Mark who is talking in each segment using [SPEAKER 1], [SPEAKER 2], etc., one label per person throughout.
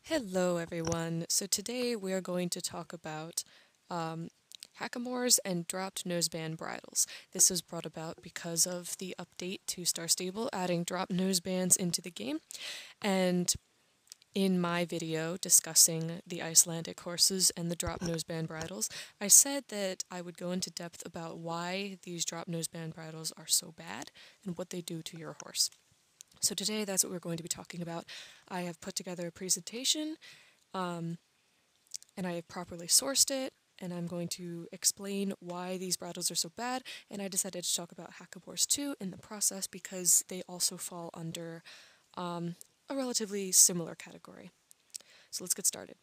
[SPEAKER 1] Hello everyone. So today we are going to talk about Hackamores and dropped noseband bridles. This was brought about because of the update to StarStable adding dropped nosebands into the game. And in my video discussing the Icelandic horses and the drop noseband bridles, I said that I would go into depth about why these drop noseband bridles are so bad and what they do to your horse. So today that's what we're going to be talking about. I have put together a presentation and I have properly sourced it, and I'm going to explain why these bridles are so bad, and I decided to talk about Hackamores too in the process because they also fall under a relatively similar category. So let's get started.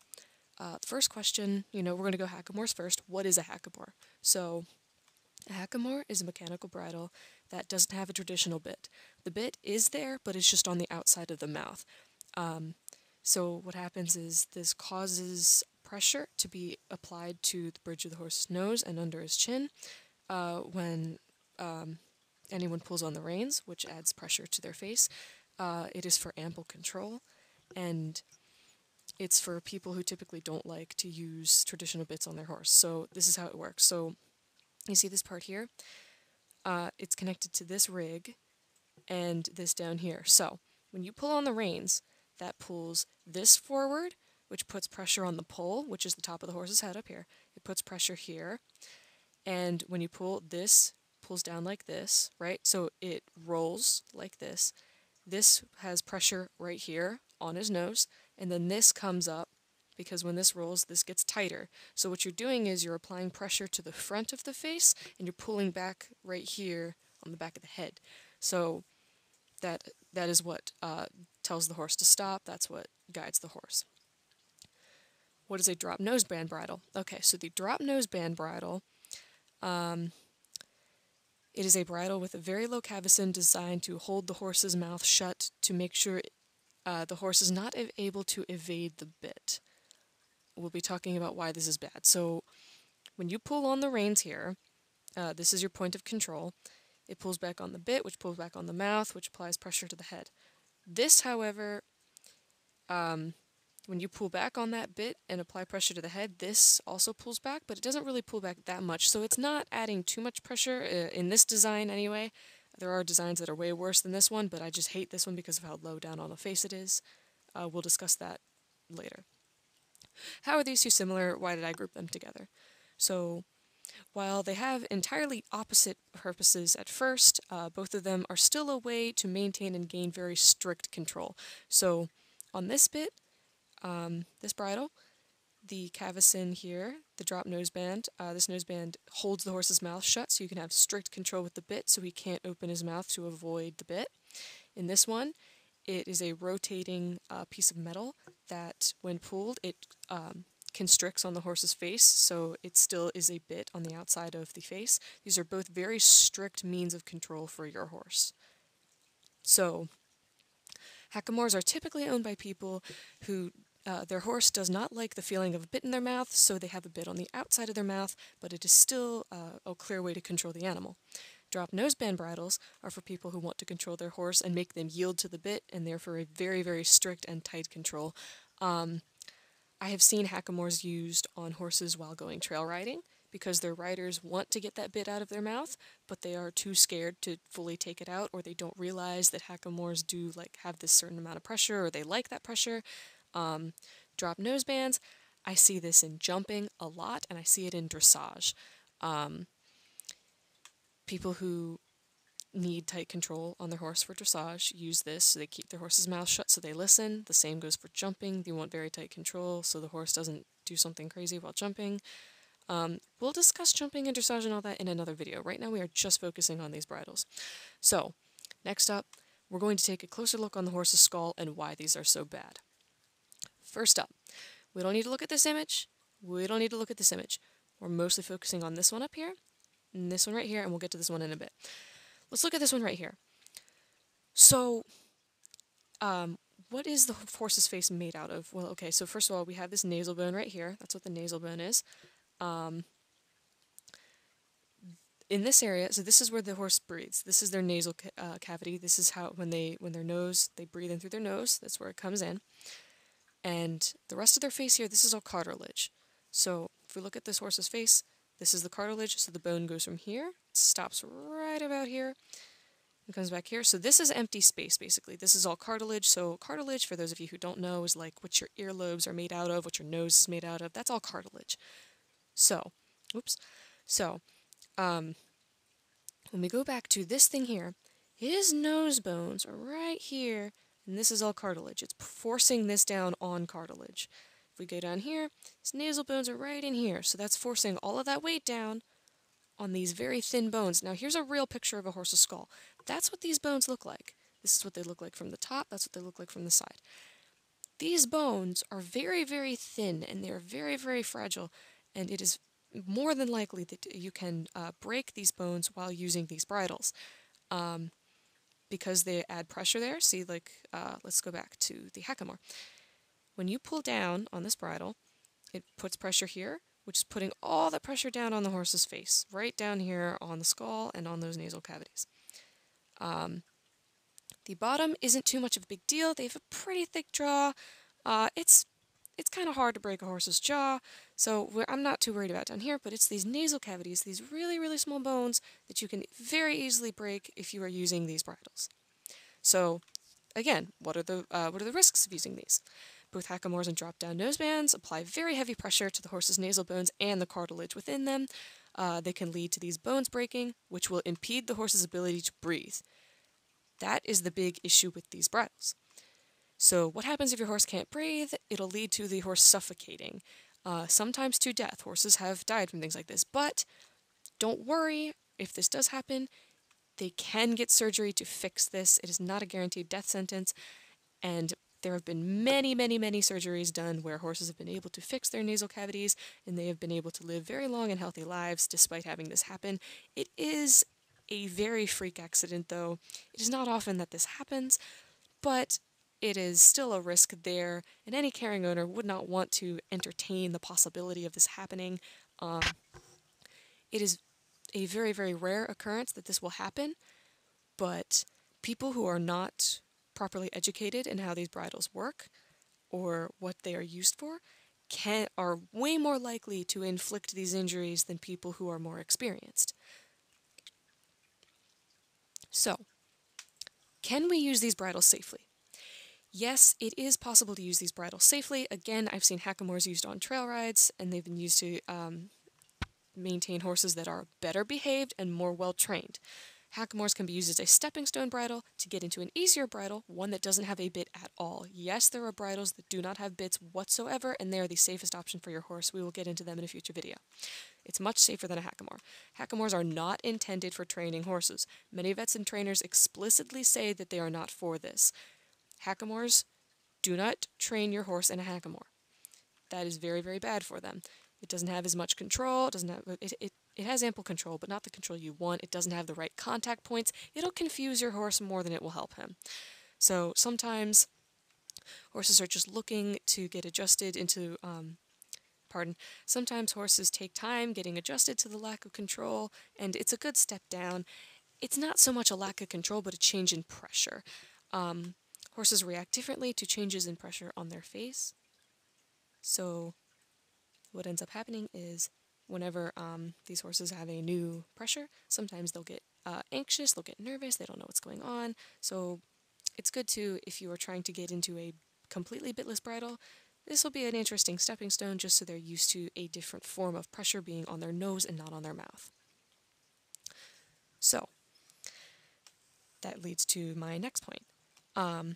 [SPEAKER 1] First question, we're going to go Hackamores first. What is a Hackamore? So a Hackamore is a mechanical bridle that doesn't have a traditional bit. The bit is there, but it's just on the outside of the mouth. So what happens is this causes pressure to be applied to the bridge of the horse's nose and under his chin when anyone pulls on the reins, which adds pressure to their face. It is for ample control, and it's for people who typically don't like to use traditional bits on their horse. So this is how it works. So you see this part here? It's connected to this rig and this down here. So when you pull on the reins, that pulls this forward, which puts pressure on the pole, which is the top of the horse's head up here. It puts pressure here. And when you pull, this pulls down like this, right? So it rolls like this. This has pressure right here on his nose, and then this comes up because when this rolls, this gets tighter. So what you're doing is you're applying pressure to the front of the face, and you're pulling back right here on the back of the head. So that is what tells the horse to stop. That's what guides the horse. What is a drop noseband bridle? Okay, so the drop noseband bridle, it is a bridle with a very low cavison designed to hold the horse's mouth shut to make sure the horse is not able to evade the bit. We'll be talking about why this is bad. So when you pull on the reins here, this is your point of control. It pulls back on the bit, which pulls back on the mouth, which applies pressure to the head. This, however, when you pull back on that bit and apply pressure to the head, this also pulls back, but it doesn't really pull back that much, so it's not adding too much pressure in this design anyway. There are designs that are way worse than this one, but I just hate this one because of how low down on the face it is. We'll discuss that later. How are these two similar? Why did I group them together? So while they have entirely opposite purposes at first, both of them are still a way to maintain and gain very strict control. So on this bit, this bridle, the cavison here, the drop noseband, this noseband holds the horse's mouth shut so you can have strict control with the bit so he can't open his mouth to avoid the bit. In this one, it is a rotating piece of metal that, when pulled, it constricts on the horse's face, so it still is a bit on the outside of the face. These are both very strict means of control for your horse. So, Hackamores are typically owned by people who their horse does not like the feeling of a bit in their mouth, so they have a bit on the outside of their mouth, but it is still a clear way to control the animal. Drop noseband bridles are for people who want to control their horse and make them yield to the bit, and therefore a very, very strict and tight control. I have seen Hackamores used on horses while going trail riding because their riders want to get that bit out of their mouth, but they are too scared to fully take it out, or they don't realize that Hackamores do have this certain amount of pressure, or they like that pressure. Drop nosebands, I see this in jumping a lot, and I see it in dressage. People who need tight control on their horse for dressage use this so they keep their horse's mouth shut so they listen. The same goes for jumping. They want very tight control so the horse doesn't do something crazy while jumping. We'll discuss jumping and dressage and all that in another video. Right now we are just focusing on these bridles. So, next up, we're going to take a closer look on the horse's skull and why these are so bad. First up, we don't need to look at this image. We don't need to look at this image. We're mostly focusing on this one up here, and this one right here, and we'll get to this one in a bit. Let's look at this one right here. So, what is the horse's face made out of? Well, okay, so first of all, we have this nasal bone right here. That's what the nasal bone is. In this area, so this is where the horse breathes. This is their nasal cavity. This is how, when they breathe in through their nose, that's where it comes in. And the rest of their face here, this is all cartilage. So if we look at this horse's face, this is the cartilage, so the bone goes from here, stops right about here, and comes back here. So this is empty space, basically. This is all cartilage. So cartilage, for those of you who don't know, is like what your earlobes are made out of, what your nose is made out of. That's all cartilage. So, oops. So, when we go back to this thing here, his nose bones are right here, and this is all cartilage. It's forcing this down on cartilage. If we go down here, his nasal bones are right in here, so that's forcing all of that weight down on these very thin bones. Now here's a real picture of a horse's skull. That's what these bones look like. This is what they look like from the top, that's what they look like from the side. These bones are very, very thin, and they're very, very fragile, and it is more than likely that you can break these bones while using these bridles. Because they add pressure there. See, like, let's go back to the Hackamore. When you pull down on this bridle, it puts pressure here, which is putting all the pressure down on the horse's face, right down here on the skull and on those nasal cavities. The bottom isn't too much of a big deal. They have a pretty thick jaw. It's kind of hard to break a horse's jaw, so I'm not too worried about down here, but it's these nasal cavities, these really, really small bones that you can very easily break if you are using these bridles. So, again, what are the risks of using these? Both Hackamores and drop-down nosebands apply very heavy pressure to the horse's nasal bones and the cartilage within them. They can lead to these bones breaking, which will impede the horse's ability to breathe. That is the big issue with these bridles. So what happens if your horse can't breathe? It'll lead to the horse suffocating, sometimes to death. Horses have died from things like this, but don't worry if this does happen. They can get surgery to fix this. It is not a guaranteed death sentence, and there have been many, many, many surgeries done where horses have been able to fix their nasal cavities, and they have been able to live very long and healthy lives despite having this happen. It is a very freak accident, though. It is not often that this happens, but it is still a risk there, and any caring owner would not want to entertain the possibility of this happening. It is a very, very rare occurrence that this will happen, but people who are not properly educated in how these bridles work or what they are used for are way more likely to inflict these injuries than people who are more experienced. So, can we use these bridles safely? Yes, it is possible to use these bridles safely. Again, I've seen Hackamores used on trail rides, and they've been used to maintain horses that are better behaved and more well-trained. Hackamores can be used as a stepping stone bridle to get into an easier bridle, one that doesn't have a bit at all. Yes, there are bridles that do not have bits whatsoever, and they are the safest option for your horse. We will get into them in a future video. It's much safer than a Hackamore. Hackamores are not intended for training horses. Many vets and trainers explicitly say that they are not for this. Hackamores, do not train your horse in a Hackamore. That is very, very bad for them. It doesn't have as much control, it has ample control, but not the control you want. It doesn't have the right contact points. It'll confuse your horse more than it will help him. So sometimes horses are just looking to get adjusted into, sometimes horses take time getting adjusted to the lack of control, and it's a good step down. It's not so much a lack of control, but a change in pressure. Horses react differently to changes in pressure on their face. So what ends up happening is whenever these horses have a new pressure, sometimes they'll get anxious, they'll get nervous, they don't know what's going on. So it's good to, if you are trying to get into a completely bitless bridle, this will be an interesting stepping stone just so they're used to a different form of pressure being on their nose and not on their mouth. So that leads to my next point. I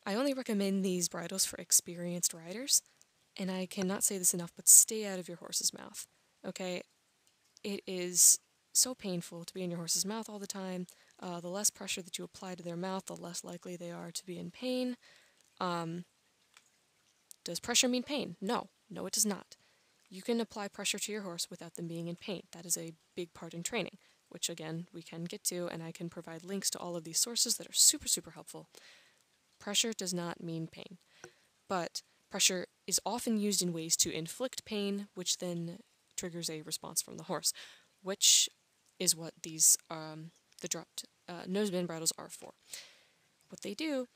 [SPEAKER 1] only recommend these bridles for experienced riders, and I cannot say this enough, but stay out of your horse's mouth, okay? It is so painful to be in your horse's mouth all the time. The less pressure that you apply to their mouth, the less likely they are to be in pain. Does pressure mean pain? No. No, it does not. You can apply pressure to your horse without them being in pain. That is a big part in training, which again, we can get to, and I can provide links to all of these sources that are super, super helpful. Pressure does not mean pain, but pressure is often used in ways to inflict pain, which then triggers a response from the horse, which is what these, the dropped noseband bridles are for. What they do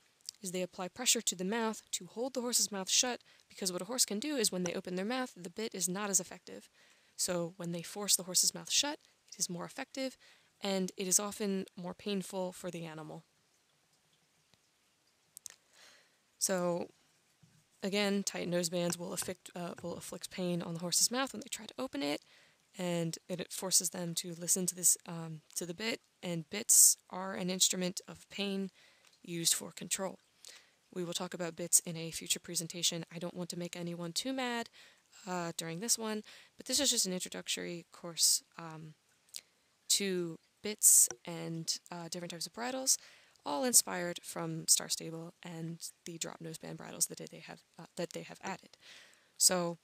[SPEAKER 1] is they apply pressure to the mouth to hold the horse's mouth shut, because what a horse can do is when they open their mouth, the bit is not as effective. So when they force the horse's mouth shut, it is more effective, and it is often more painful for the animal. So again, tight nosebands will afflict pain on the horse's mouth when they try to open it, and it forces them to listen to this to the bit, and bits are an instrument of pain used for control. We will talk about bits in a future presentation. I don't want to make anyone too mad during this one, but this is just an introductory course to bits and different types of bridles, all inspired from StarStable and the drop noseband bridles that they have added. So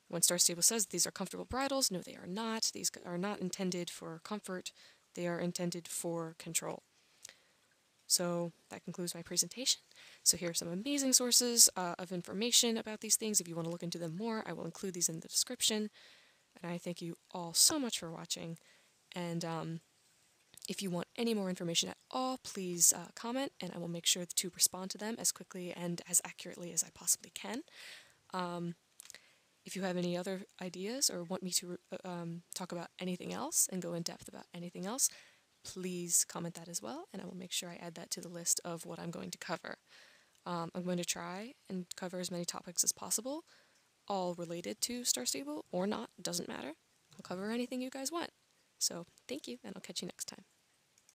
[SPEAKER 1] when StarStable says these are comfortable bridles, no, they are not. These are not intended for comfort. They are intended for control. So that concludes my presentation. So here are some amazing sources of information about these things. If you want to look into them more, I will include these in the description. And I thank you all so much for watching. And if you want any more information at all, please comment, and I will make sure to respond to them as quickly and as accurately as I possibly can. If you have any other ideas or want me to talk about anything else and go in depth about anything else, please comment that as well, and I will make sure I add that to the list of what I'm going to cover. I'm going to try and cover as many topics as possible, all related to StarStable or not, doesn't matter. I'll cover anything you guys want. So thank you, and I'll catch you next time.